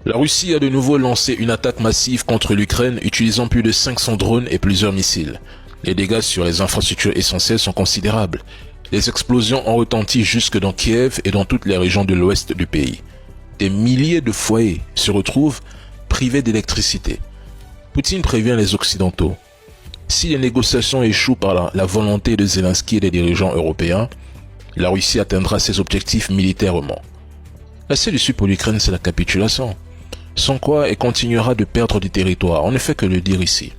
La Russie a de nouveau lancé une attaque massive contre l'Ukraine utilisant plus de 500 drones et plusieurs missiles. Les dégâts sur les infrastructures essentielles sont considérables. Les explosions ont retenti jusque dans Kiev et dans toutes les régions de l'ouest du pays. Des milliers de foyers se retrouvent privés d'électricité. Poutine prévient les Occidentaux. Si les négociations échouent par la volonté de Zelensky et des dirigeants européens, la Russie atteindra ses objectifs militairement. La seule issue pour l'Ukraine, c'est la capitulation. Sans quoi, elle continuera de perdre du territoire. On ne fait que le dire ici.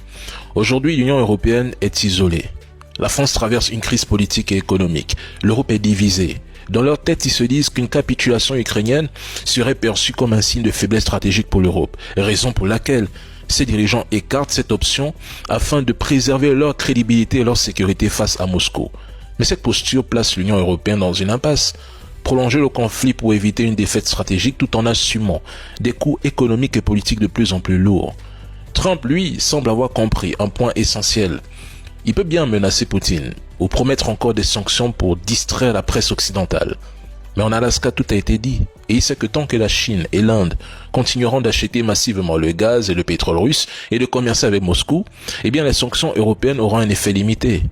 Aujourd'hui, l'Union européenne est isolée. La France traverse une crise politique et économique. L'Europe est divisée. Dans leur tête, ils se disent qu'une capitulation ukrainienne serait perçue comme un signe de faiblesse stratégique pour l'Europe. Raison pour laquelle ces dirigeants écartent cette option afin de préserver leur crédibilité et leur sécurité face à Moscou. Mais cette posture place l'Union européenne dans une impasse. Prolonger le conflit pour éviter une défaite stratégique tout en assumant des coûts économiques et politiques de plus en plus lourds. Trump, lui, semble avoir compris un point essentiel. Il peut bien menacer Poutine ou promettre encore des sanctions pour distraire la presse occidentale. Mais en Alaska, tout a été dit. Et il sait que tant que la Chine et l'Inde continueront d'acheter massivement le gaz et le pétrole russe et de commercer avec Moscou, eh bien les sanctions européennes auront un effet limité.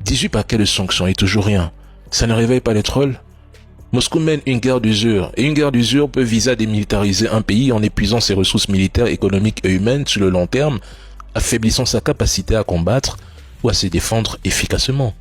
18 paquets de sanctions et toujours rien. Ça ne réveille pas les trolls ? Moscou mène une guerre d'usure, et une guerre d'usure peut viser à démilitariser un pays en épuisant ses ressources militaires, économiques et humaines sur le long terme, affaiblissant sa capacité à combattre ou à se défendre efficacement.